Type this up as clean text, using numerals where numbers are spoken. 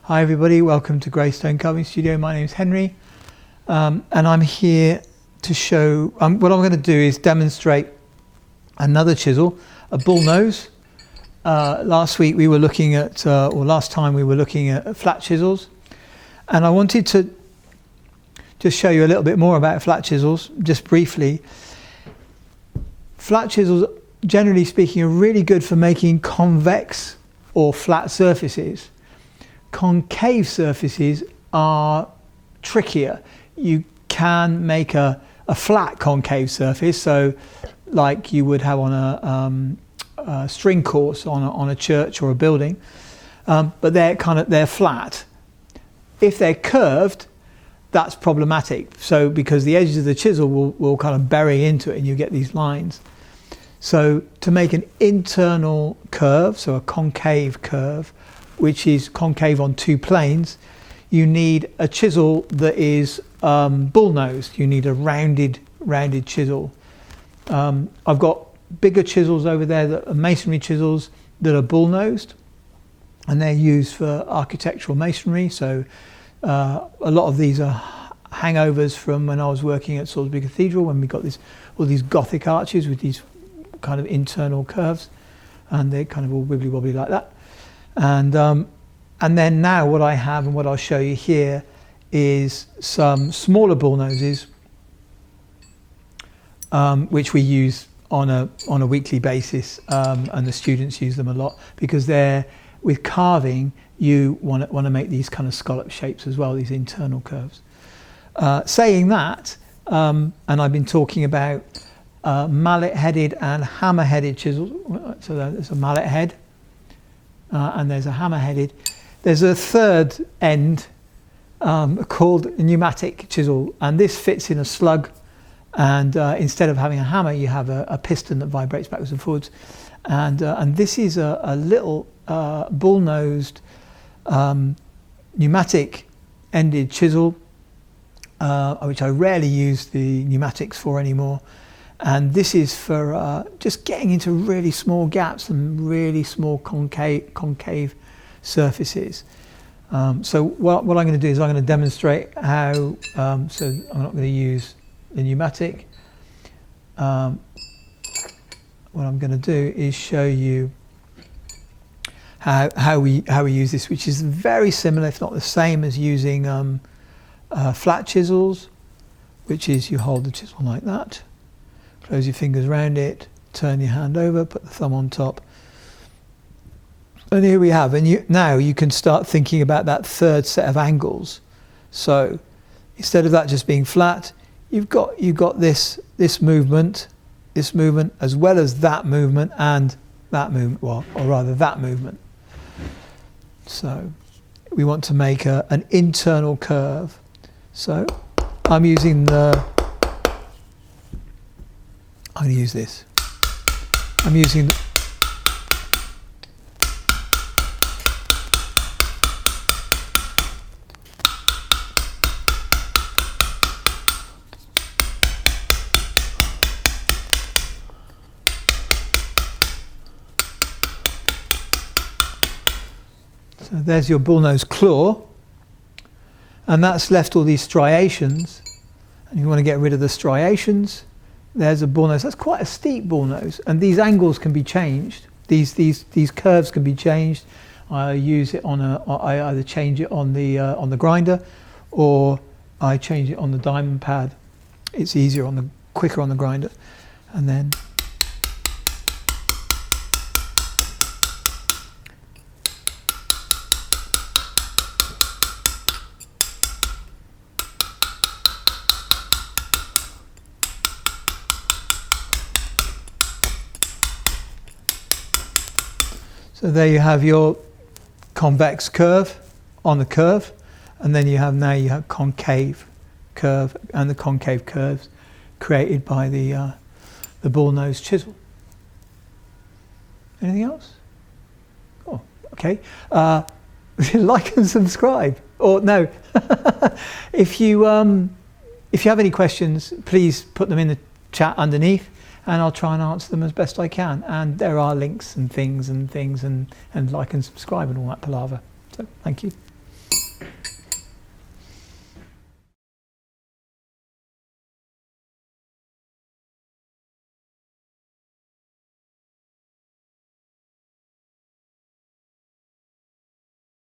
Hi everybody, welcome to Greystone Carving Studio. My name is Henry and I'm here to show, what I'm going to do is demonstrate another chisel, a bull nose. Last week we were looking at, or last time we were looking at flat chisels, and I wanted to just show you a little bit more about flat chisels, just briefly. Flat chisels, generally speaking, are really good for making convex or flat surfaces. Concave surfaces are trickier. You can make a flat concave surface, so like you would have on a string course on a church or a building, but they're flat. If they're curved, that's problematic. So because the edges of the chisel will kind of bury into it, and you get these lines. So to make an internal curve, so a concave curve, which is concave on two planes, you need a chisel that is bull-nosed. You need a rounded chisel. I've got bigger chisels over there that are masonry chisels that are bull-nosed, and they're used for architectural masonry. So a lot of these are hangovers from when I was working at Salisbury Cathedral, when we got all these Gothic arches with these kind of internal curves, and they're kind of all wibbly wobbly like that. And then now what I have and what I'll show you here is some smaller bull noses, which we use on a weekly basis, and the students use them a lot because they're, with carving, you want to make these kind of scallop shapes as well, these internal curves. Saying that, and I've been talking about mallet-headed and hammer-headed chisels. So there's a mallet head. And there's a hammer-headed. There's a third end called a pneumatic chisel, and this fits in a slug, and instead of having a hammer you have a piston that vibrates backwards and forwards, and this is a little bull-nosed pneumatic ended chisel, which I rarely use the pneumatics for anymore. And this is for just getting into really small gaps and really small concave surfaces. So what I'm going to do is I'm going to demonstrate how, so I'm not going to use the pneumatic. What I'm going to do is show you how we use this, which is very similar, if not the same, as using flat chisels, which is you hold the chisel like that. Close your fingers around it, turn your hand over, put the thumb on top. And here we have, and now you can start thinking about that third set of angles. So instead of that just being flat, you've got this movement, as well as that movement and that movement, well, or rather that movement. So we want to make an internal curve. So I'm going to use this. I'm using so there's your bull-nosed claw, and that's left all these striations, and you want to get rid of the striations. There's a bull nose. That's quite a steep bull nose, and these angles can be changed. These curves can be changed. I use it I either change it on the grinder, or I change it on the diamond pad. It's easier quicker on the grinder, and then so there you have your convex curve on the curve, and then you have concave curve, and the concave curves created by the bull-nosed chisel. Anything else? Oh, okay. Like and subscribe. Or no, if you have any questions, please put them in the chat underneath, and I'll try and answer them as best I can. And there are links and things and like and subscribe and all that palaver. So thank you.